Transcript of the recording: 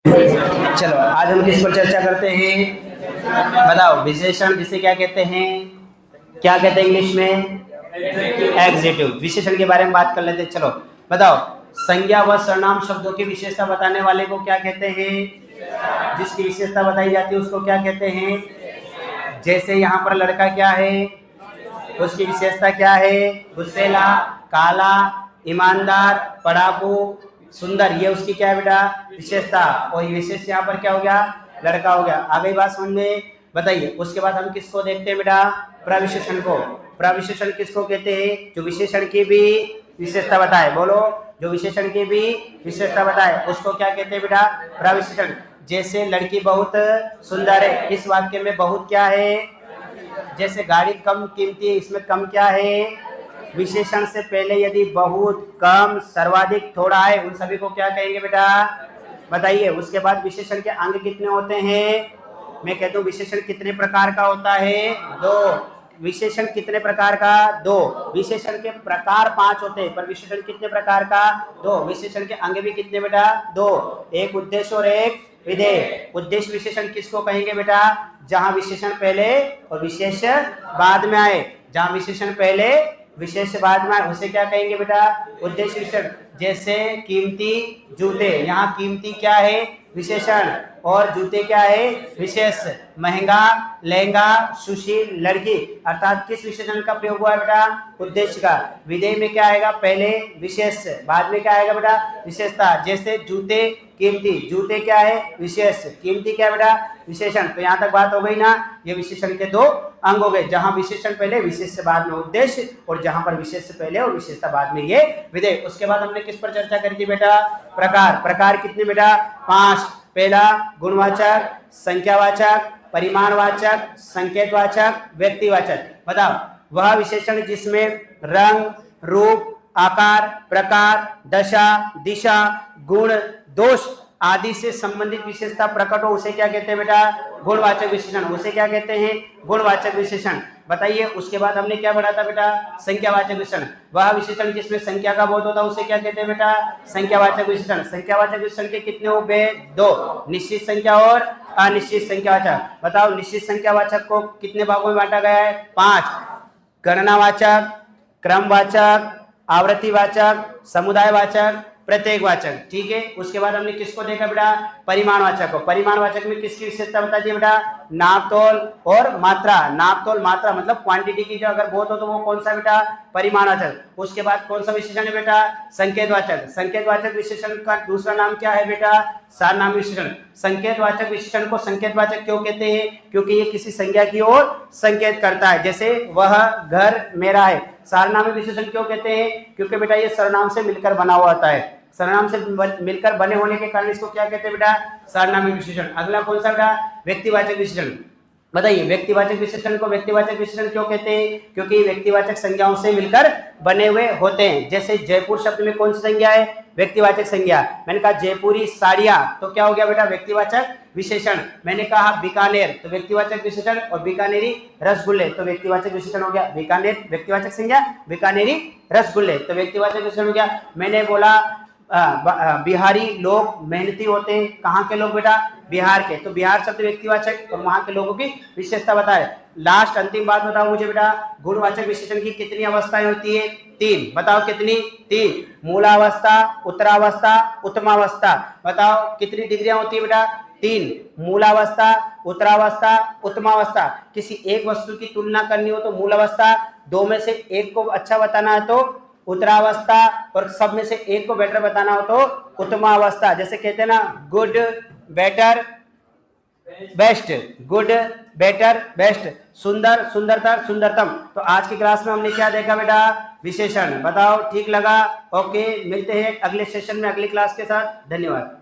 चलो आज हम किस पर चर्चा करते हैं, बताओ। विशेषण जिसे क्या कहते हैं, क्या कहते हैं इंग्लिश में, एग्जेक्टिव। विशेषण के बारे में बात कर लेते हैं। चलो बताओ, संज्ञा व सर्वनाम शब्दों की विशेषता बताने वाले को क्या कहते हैं, जिसकी विशेषता बताई जाती है उसको क्या कहते हैं। जैसे यहाँ पर लड़का क्या है, उसकी विशेषता क्या है, गुस्सेला, काला, ईमानदार, पढ़ाकू, सुंदर, ये उसकी क्या है बेटा, विशेषता। और विशेष यहाँ पर क्या हो गया, लड़का हो गया। आ गई बात समझ में, बताइए। उसके बाद हम किसको देखते हैं बेटा, प्रविशेषण को। प्रविशेषण किसको कहते हैं, जो विशेषण की भी विशेषता बताए। बोलो, जो विशेषण की भी विशेषता बताए उसको क्या कहते हैं बेटा, प्रविशेषण। जैसे लड़की बहुत सुंदर है, इस वाक्य में बहुत क्या है, जैसे गाड़ी कम कीमती है, इसमें कम क्या है, विशेषण से पहले यदि बहुत, कम, सर्वाधिक, थोड़ा है, उन सभी को क्या कहेंगे बेटा, बताइए। उसके बाद विशेषण के अंग कितने होते हैं, मैं कहता हूँ विशेषण कितने प्रकार का होता है, दो। विशेषण कितने प्रकार का, दो। विशेषण के प्रकार 5 होते हैं, पर विशेषण कितने प्रकार का, दो। विशेषण के अंग भी कितने बेटा, दो। एक उद्देश्य और एक विधेय। उद्देश्य विशेषण किसको कहेंगे बेटा, जहां विशेषण पहले और विशेष बाद में आए। जहां विशेषण पहले विशेष बाद में आए उसे क्या कहेंगे बेटा, उद्देश्य विशेषण। जैसे कीमती जूते, यहाँ कीमती क्या है, विशेषण, और जूते क्या है, विशेष। महंगा लहंगा, सुशील लड़की, अर्थात किस विशेषण का प्रयोग हुआ है बेटा, उद्देश्य का। विधेय में क्या आएगा, पहले विशेष, बाद में क्या आएगा बेटा, विशेषता। जैसे जूते कीमती, जूते क्या है, विशेष, कीमती क्या है बेटा, विशेषण। तो यहाँ तक बात हो गई ना। ये विशेषण के 2 अंग हो गए, जहां विशेषण पहले विशेष से बाद में उद्देश्य, और जहां पर विशेष से पहले और विशेषता बाद में ये विधेय। उसके बाद हमने किस पर चर्चा करी थी बेटा, प्रकार। प्रकार कितने बेटा, 5। पहला गुणवाचक, संख्यावाचक, परिमाणवाचक, संकेतवाचक, व्यक्तिवाचक। बताओ, वह विशेषण जिसमें रंग, रूप, आकार, प्रकार, दशा, दिशा, गुण, दोष आदि से संबंधित विशेषता प्रकट हो उसे क्या कहते हैं बेटा, गुणवाचक विशेषण। उसे क्या कहते हैं, गुणवाचक विशेषण। बताइए। उसके बाद हमने क्या पढ़ा था बेटा, संख्यावाचक विशेषण। वह विशेषण जिसमें संख्या का बोध होता है उसे क्या कहते हैं बेटा, संख्यावाचक विशेषण। संख्यावाचक विशेषण के कितने हो गए, 2। निश्चित संख्या और अनिश्चित संख्यावाचक। बताओ, निश्चित संख्यावाचक को कितने भागों में बांटा गया है, 5। गणनावाचक, क्रमवाचक, आवृत्तिवाचक, समुदायवाचक, प्रत्येकवाचक। ठीक है। उसके बाद हमने किसको देखा बेटा, परिमाणवाचक को। परिमाणवाचक में किसकी विशेषता बता दी बेटा, नापतोल और मात्रा। नापतोल मात्रा मतलब क्वांटिटी की जो अगर बहुत हो तो वो कौन सा बेटा, परिमाणवाचक। उसके बाद कौन सा विशेषण है बेटा, संकेतवाचक। संकेतवाचक विशेषण का दूसरा नाम क्या है बेटा, सारनामी विशेषण। संकेतवाचक विशेषण को संकेतवाचक क्यों कहते हैं, क्योंकि ये किसी संज्ञा की ओर संकेत करता है। जैसे वह घर मेरा है। सारनामी विशेषण क्यों कहते हैं, क्योंकि बेटा ये सर्वनाम से मिलकर बना हुआ होता है। सर्वनाम से मिलकर बने होने के कारण इसको क्या कहते हैं बेटा, सारनामी विशेषण। अगला कौन सा बेटा, व्यक्तिवाचक विशेषण। बताइए, व्यक्तिवाचक विशेषण को व्यक्तिवाचक विशेषण क्यों कहते हैं, क्योंकि व्यक्तिवाचक संज्ञाओं से मिलकर बने हुए होते हैं। जैसे जयपुर शब्द में कौन सी संज्ञा है, व्यक्तिवाचक संज्ञा। मैंने कहा जयपुरी साड़ियां, तो क्या हो गया बेटा, व्यक्तिवाचक विशेषण। मैंने कहा बीकानेर, तो व्यक्तिवाचक विशेषण। और बीकानेरी रसगुल्ले, तो व्यक्तिवाचक विशेषण हो गया। बीकानेर व्यक्तिवाचक संज्ञा, बीकानेरी रसगुल्ले, तो व्यक्तिवाचक विशेषण हो गया। मैंने बोला बिहारी लोग मेहनती होते हैं, कहाँ के लोग बेटा, बिहार के, तो बिहार शब्द व्यक्तिवाचक और वहां के लोगों की विशेषता बताए। लास्ट अंतिम बात बताओ मुझे बेटा, गुणवाचक विशेषण की कितनी अवस्थाएं होती है, 3। बताओ कितनी, 3। मूलावस्था, उत्तरावस्था, उत्तमावस्था। बताओ कितनी डिग्रियां होती है बेटा, 3। मूलावस्था, उत्तरावस्था, उत्तमावस्था। किसी एक वस्तु की तुलना करनी हो तो मूलावस्था, 2 में से एक को अच्छा बताना है तो उत्तरावस्था, और सब में से एक को बेटर बताना हो तो उत्तमावस्था। जैसे कहते हैं ना, good better best, good better best, सुंदर सुंदरतर सुंदरतम। तो आज की क्लास में हमने क्या देखा बेटा, विशेषण। बताओ ठीक लगा, ओके। मिलते हैं अगले सेशन में अगली क्लास के साथ। धन्यवाद।